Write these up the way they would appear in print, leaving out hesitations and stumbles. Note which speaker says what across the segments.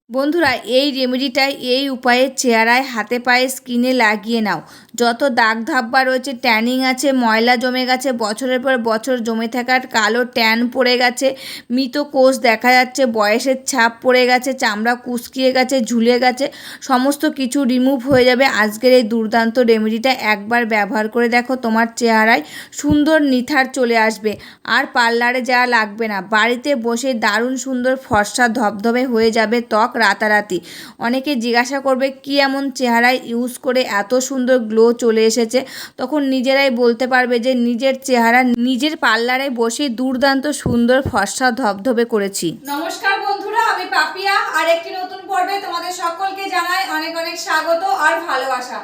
Speaker 1: বন্ধুরা এই রেমেডিটা এই উপায়ে চেহারায় হাতে পায়ে স্কিনে লাগিয়ে নাও। যত দাগ ধাব্বা রয়েছে, ট্যানিং আছে, ময়লা জমে গেছে, বছরের পর বছর জমে থাকার কালো ট্যান পড়ে গেছে, মৃত কোষ দেখা যাচ্ছে, বয়সের ছাপ পড়ে গেছে, চামড়া কুঁচকিয়ে গেছে, ঝুলে গেছে, সমস্ত কিছু রিমুভ হয়ে যাবে আজকের এই দুর্দান্ত রেমেডিটা একবার ব্যবহার করে দেখো। তোমার চেহারায় সুন্দর নিথার চলে আসবে, আর পার্লারে যাওয়া লাগবে না। বাড়িতে বসে দারুণ সুন্দর ফর্সা ধবধবে হয়ে যাবে ত্বক রাতারাতি। অনেকে জিজ্ঞাসা করবে কি এমন চেহারায় ইউজ করে এত সুন্দর গ্লো চলে এসেছে, তখন নিজেরাই বলতে পারবে যে নিজের চেহারা নিজের পার্লারে বসে দুর্দান্ত সুন্দর ফর্সা ধবধবে করেছি।
Speaker 2: নমস্কার বন্ধুরা, আমি পাপিয়া আর একটি নতুন পর্বে তোমাদের সকলকে জানাই অনেক অনেক স্বাগত আর ভালোবাসা।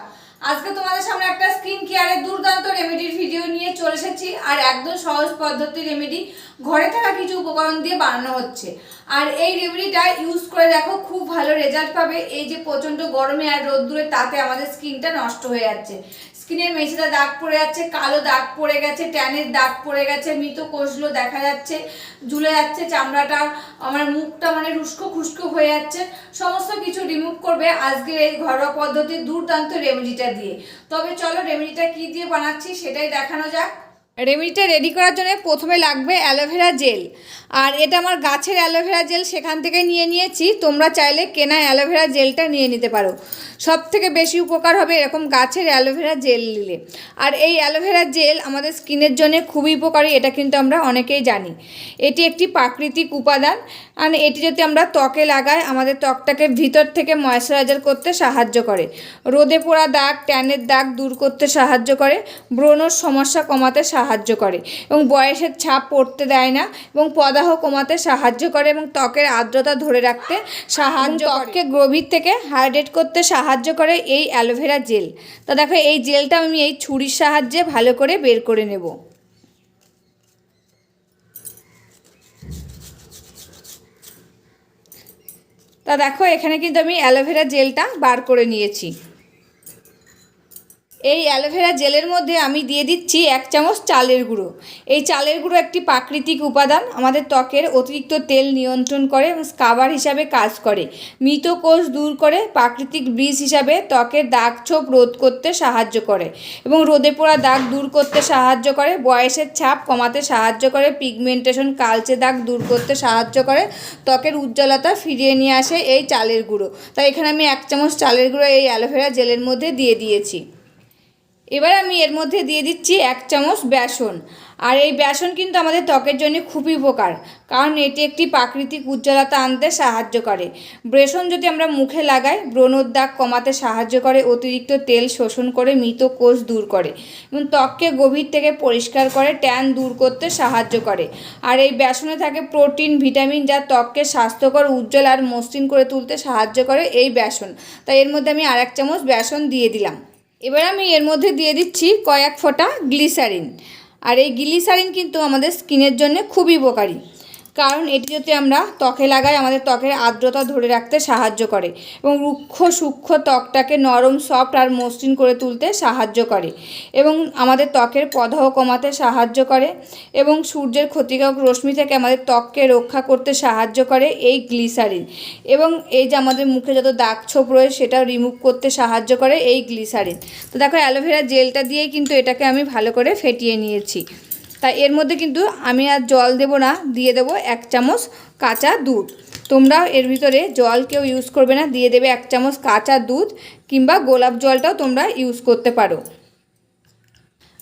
Speaker 2: আজকে তোমাদের সামনে একটা স্কিন কেয়ারের দুর্দান্ত রেমেডির ভিডিও নিয়ে চলে এসেছি, আর একদম সহজ পদ্ধতির রেমেডি, ঘরে থাকা কিছু উপকরণ দিয়ে বানানো হচ্ছে। আর এই রেমেডিটা ইউজ করে দেখো, খুব ভালো রেজাল্ট পাবে। এই যে প্রচণ্ড গরমে আর রোদ্দুরে তাতে আমাদের স্কিনটা নষ্ট হয়ে যাচ্ছে, স্কিনের মেঝেতে দাগ পড়ে যাচ্ছে, কালো দাগ পড়ে গেছে, ট্যানের দাগ পড়ে গেছে, মৃত কোষগুলো দেখা যাচ্ছে, ঝুলে যাচ্ছে চামড়াটা, আমার মুখটা রুস্কো খুস্কো হয়ে যাচ্ছে, সমস্ত কিছু রিমুভ করবে আজকের এই ঘরোয়া পদ্ধতির দুর্দান্ত রেমেডিটা দিয়ে। তবে চলো রেমেডিটা কি দিয়ে বানাচ্ছি সেটাই দেখানো যাক। রেমেডিটা রেডি করার জন্য প্রথমে লাগবে অ্যালোভেরা জেল, আর এটা আমার গাছের অ্যালোভেরা জেল, সেখান থেকে নিয়ে নিয়েছি। তোমরা চাইলে কেনা অ্যালোভেরা জেলটা নিয়ে নিতে পারো, সব থেকে বেশি উপকার হবে এরকম গাছের অ্যালোভেরা জেল নিলে। আর এই অ্যালোভেরা জেল আমাদের স্কিনের জন্য খুবই উপকারী, এটা কিন্তু আমরা অনেকেই জানি। এটি একটি প্রাকৃতিক উপাদান, আর এটি যদি আমরা ত্বকে লাগাই আমাদের ত্বকটাকে ভিতর থেকে ময়েশ্চারাইজার করতে সাহায্য করে, রোদে পোড়া দাগ, ট্যানের দাগ দূর করতে সাহায্য করে, ব্রণর সমস্যা কমাতে সাহায্য করে, এবং বয়সের ছাপ পড়তে দেয় না, এবং প্রদাহ কমাতে সাহায্য করে, এবং ত্বকের আর্দ্রতা ধরে রাখতে সাহায্য করে, ত্বককে গভীর থেকে হাইড্রেট করতে সাহায্য করে এই অ্যালোভেরা জেল। তো দেখো এই জেলটা আমি এই ছুরির সাহায্যে ভালো করে বের করে নেব। তা দেখো এখানে কিন্তু আমি অ্যালোভেরা জেলটা বার করে নিয়েছি। এই অ্যালোভেরা জেলের মধ্যে আমি দিয়ে দিচ্ছি 1 চামচ চালের গুঁড়ো। এই চালের গুঁড়ো একটি প্রাকৃতিক উপাদান, আমাদের ত্বকের অতিরিক্ত তেল নিয়ন্ত্রণ করে এবং স্কাবার হিসাবে কাজ করে, মৃত কোষ দূর করে, প্রাকৃতিক ব্লিচ হিসাবে ত্বকের দাগ ছোপ রোধ করতে সাহায্য করে, এবং রোদে পোড়া দাগ দূর করতে সাহায্য করে, বয়সের ছাপ কমাতে সাহায্য করে, পিগমেন্টেশন কালচে দাগ দূর করতে সাহায্য করে, ত্বকের উজ্জ্বলতা ফিরিয়ে নিয়ে আসে এই চালের গুঁড়ো। তাই এখানে আমি 1 চামচ চালের গুঁড়ো এই অ্যালোভেরা জেলের মধ্যে দিয়ে দিয়েছি। এবার আমি এর মধ্যে দিয়ে দিচ্ছি 1 চামচ বেসন। আর এই বেসন কিন্তু আমাদের ত্বকের জন্য খুবই উপকার, কারণ এটি একটি প্রাকৃতিক উজ্জ্বলতা আনতে সাহায্য করে। বেসন যদি আমরা মুখে লাগাই ব্রণর দাগ কমাতে সাহায্য করে, অতিরিক্ত তেল শোষণ করে, মৃত কোষ দূর করে, এবং ত্বককে গভীর থেকে পরিষ্কার করে, ট্যান দূর করতে সাহায্য করে। আর এই বেসনে থাকে প্রোটিন, ভিটামিন, যা ত্বককে স্বাস্থ্যকর, উজ্জ্বল আর মসৃণ করে তুলতে সাহায্য করে এই বেসন। তাই এর মধ্যে আমি আর 1 চামচ বেসন দিয়ে দিলাম। এবার আমি এর মধ্যে দিয়ে দিচ্ছি কয়েক ফোঁটা গ্লিসারিন। আর এই গ্লিসারিন কিন্তু আমাদের স্কিনের জন্য খুবই উপকারী, কারণ এটি যদি আমরা ত্বকে লাগাই আমাদের ত্বকের আর্দ্রতা ধরে রাখতে সাহায্য করে, এবং রুক্ষ সূক্ষ্ম ত্বকটাকে নরম, সফট আর মসৃণ করে তুলতে সাহায্য করে, এবং আমাদের ত্বকের প্রদাহ কমাতে সাহায্য করে, এবং সূর্যের ক্ষতিকারক রশ্মি থেকে আমাদের ত্বককে রক্ষা করতে সাহায্য করে এই গ্লিসারিন, এবং এই যে আমাদের মুখে যত দাগ ছোপ রয়েছে সেটাও রিমুভ করতে সাহায্য করে এই গ্লিসারিন। তো দেখো অ্যালোভেরা জেলটা দিয়েই কিন্তু এটাকে আমি ভালো করে ফেটিয়ে নিয়েছি। তাই এর মধ্যে কিন্তু আমি আর জল দেব না, দিয়ে দেবো 1 চামচ কাঁচা দুধ। তোমরা এর ভিতরে জল কেউ ইউজ করবে না, দিয়ে দেবে 1 চামচ কাঁচা দুধ, কিংবা গোলাপ জলটাও তোমরা ইউজ করতে পারো।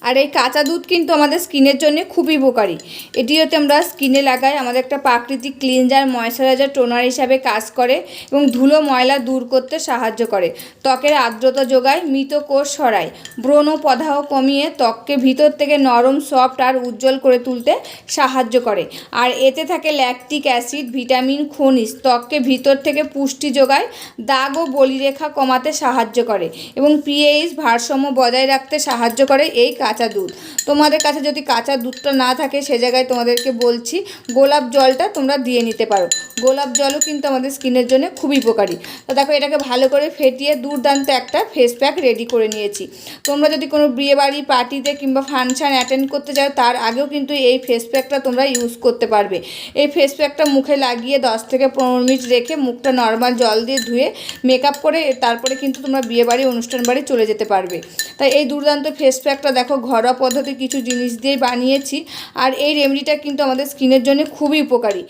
Speaker 2: আর এই কাঁচা দুধ কিন্তু আমাদের স্কিনের জন্য খুবই উপকারী। এটি যদি আমরা স্কিনে লাগাই আমাদের একটা প্রাকৃতিক ক্লিনজার, ময়েশ্চারাইজার, টোনার হিসাবে কাজ করে, এবং ধুলো ময়লা দূর করতে সাহায্য করে, ত্বকের আর্দ্রতা যোগায়, মৃত কোষ সরায়, ব্রণ ও প্রদাহ কমিয়ে ত্বককে ভিতর থেকে নরম, সফট আর উজ্জ্বল করে তুলতে সাহায্য করে। আর এতে থাকে ল্যাকটিক অ্যাসিড, ভিটামিন, খনিজ, ত্বককে ভিতর থেকে পুষ্টি যোগায়, দাগ ও বলিরেখা কমাতে সাহায্য করে, এবং পিএইচ ভারসাম্য বজায় রাখতে সাহায্য করে এই কাজ কাঁচা দুধ। তোমাদের কাছে যদি কাঁচা দুধটা না থাকে সে জায়গায় তোমাদেরকে বলছি গোলাপ জলটা তোমরা দিয়ে নিতে পারো। গোলাপ জলও কিন্তু আমাদের স্কিনের জন্য খুবই উপকারী। তো দেখো এটাকে ভালো করে ফেটিয়ে দুর্দান্ত একটা ফেস প্যাক রেডি করে নিয়েছি। তোমরা যদি কোনো বিয়েবাড়ি পার্টিতে কিংবা ফাংশান অ্যাটেন্ড করতে যাও তার আগেও কিন্তু এই ফেস প্যাকটা তোমরা ইউজ করতে পারবে। এই ফেস প্যাকটা মুখে লাগিয়ে 10 থেকে 15 মিনিট রেখে মুখটা নর্মাল জল দিয়ে ধুয়ে মেকআপ করে তারপরে কিন্তু তোমরা বিয়েবাড়ি অনুষ্ঠান বাড়ি চলে যেতে পারবে। তাই এই দুর্দান্ত ফেস প্যাকটা দেখো ঘরোয়া পদ্ধতি কিছু জিনিস দিয়ে বানিয়েছি। আর এই রেমেডিটা কিন্তু আমাদের স্কিনের জন্য খুবই উপকারী।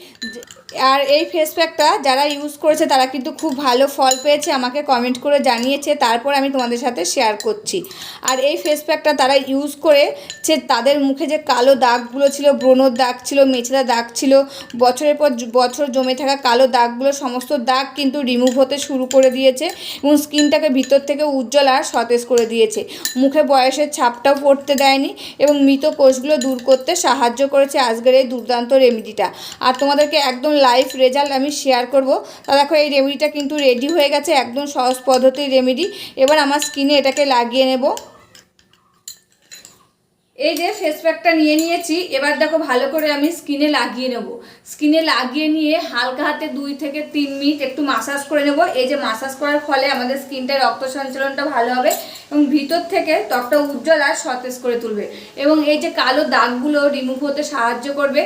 Speaker 2: আর এই ফেস প্যাকটা যারা ইউজ করেছে তারা কিন্তু খুব ভালো ফল পেয়েছে, আমাকে কমেন্ট করে জানিয়েছে, তারপর আমি তোমাদের সাথে শেয়ার করছি। আর এই ফেস প্যাকটা তারা ইউজ করেছে তাদের মুখে যে কালো দাগগুলো ছিল, ব্রণর দাগ ছিল, মেচেদা দাগ ছিল, বছরের পর বছর জমে থাকা কালো দাগগুলো সমস্ত দাগ কিন্তু রিমুভ হতে শুরু করে দিয়েছে এবং স্কিনটাকে ভিতর থেকে উজ্জ্বল আর সতেজ করে দিয়েছে। মুখে বয়সের ছাপটাও পড়তে দেয়নি এবং মৃত কোষগুলো দূর করতে সাহায্য করেছে আজকের এই দুর্দান্ত রেমেডিটা। আর তোমাদেরকে একদম লাইভ রেজাল্ট আমি শেয়ার করব। তা দেখো এই রেমেডিটা কিন্তু রেডি হয়ে গেছে, একদম সহজ পদ্ধতির রেমেডি। এবার আমার স্কিনে এটাকে লাগিয়ে নেব। এই যে ফেস প্যাকটা নিয়ে নিয়েছি, এবার দেখো ভালো করে আমি স্কিনে লাগিয়ে নেব। স্কিনে লাগিয়ে নিয়ে হালকা হাতে 2 থেকে 3 মিনিট একটু মাসাজ করে নেব। এই যে মাসাজ করার ফলে আমাদের স্কিনটার রক্ত সঞ্চালনটা ভালো হবে এবং ভিতর থেকে ত্বকটা উজ্জ্বল আর সতেজ করে তুলবে এবং এই যে কালো দাগগুলো রিমুভ হতে সাহায্য করবে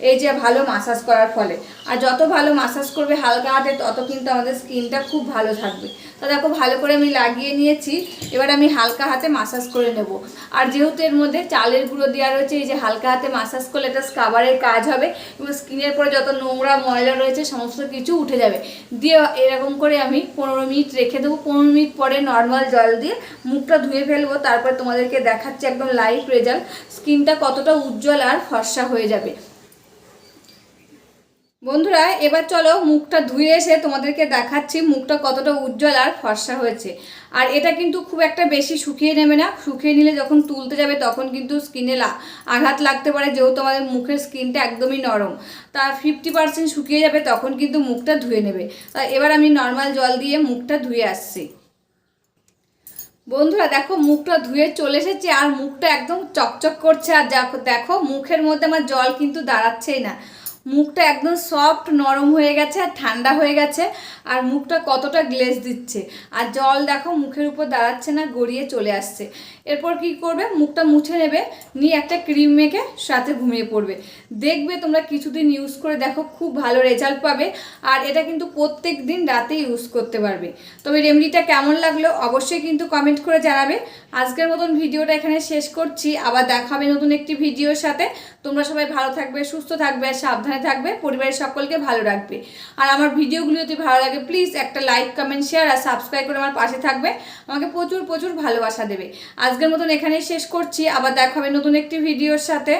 Speaker 2: এই যে ভালো মাসাজ করার ফলে। আর যত ভালো মাসাজ করবে হালকা হাতে তত কিন্তু আমাদের স্কিনটা খুব ভালো থাকবে। তো দেখো ভালো করে আমি লাগিয়ে নিয়েছি, এবার আমি হালকা হাতে মাসাজ করে নেব। আর যেহেতু এর মধ্যে চালের গুঁড়ো দেওয়া রয়েছে, এই যে হালকা হাতে মাসাজ করলে এটা স্কাবারের কাজ হবে এবং স্কিনের পরে যত নোংরা ময়লা রয়েছে সমস্ত কিছু উঠে যাবে। দিয়ে এরকম করে আমি 15 মিনিট রেখে দেবো। 15 মিনিট পরে নর্মাল জল দিয়ে মুখটা ধুয়ে ফেলবো। তারপর তোমাদেরকে দেখাচ্ছি একদম লাইভ রেজাল্ট, স্কিনটা কতটা উজ্জ্বল আর ফর্সা হয়ে যাবে। বন্ধুরা এবার চলো মুখটা ধুয়ে এসে তোমাদেরকে দেখাচ্ছি মুখটা কতটা উজ্জ্বল আর ফর্সা হয়েছে। আর এটা কিন্তু খুব একটা বেশি শুকিয়ে নেবে না, শুকিয়ে নিলে যখন তুলতে যাবে তখন কিন্তু স্কিনে আঘাত লাগতে পারে, যেহেতু আমাদের মুখের স্কিনটা একদমই নরম। তা 50% শুকিয়ে যাবে তখন কিন্তু মুখটা ধুয়ে নেবে। তা এবার আমি নর্মাল জল দিয়ে মুখটা ধুয়ে আসছি। বন্ধুরা দেখো মুখটা ধুয়ে চলে এসেছে আর মুখটা একদম চকচক করছে। আর দেখো মুখের মধ্যে আমার জল কিন্তু দাঁড়াচ্ছেই না, মুখটা একদম সফট নরম হয়ে গেছে আর ঠান্ডা হয়ে গেছে। আর মুখটা কতটা গ্লেজ দিচ্ছে আর জল দেখো মুখের উপর দাঁড়াচ্ছে না, গড়িয়ে চলে আসছে। এরপর কি করবে, মুখটা মুছে নেবে, নিয়ে একটা ক্রিম মেখে সাথে ঘুমিয়ে পড়বে। দেখবে তোমরা কিছুদিন ইউজ করে দেখো খুব ভালো রেজাল্ট পাবে। আর এটা কিন্তু প্রত্যেক দিন রাতে ইউজ করতে পারবে। তবে রেমেডিটা কেমন লাগলো অবশ্যই কিন্তু কমেন্ট করে জানাবে। আজকের মতন ভিডিওটা এখানে শেষ করছি, আবার দেখা হবে নতুন একটি ভিডিওর সাথে। তোমরা সবাই ভালো থাকবে, সুস্থ থাকবে আর সাবধানে থাকবে, পরিবারের সকলকে ভালো রাখবে। আর আমার ভিডিওগুলো যদি ভালো লাগে প্লিজ একটা লাইক, কমেন্ট, শেয়ার আর সাবস্ক্রাইব করে আমার পাশে থাকবে, আমাকে প্রচুর প্রচুর ভালোবাসা দেবে। আজকের মতন এখানেই শেষ করছি, আবার দেখা হবে নতুন একটি ভিডিওর সাথে।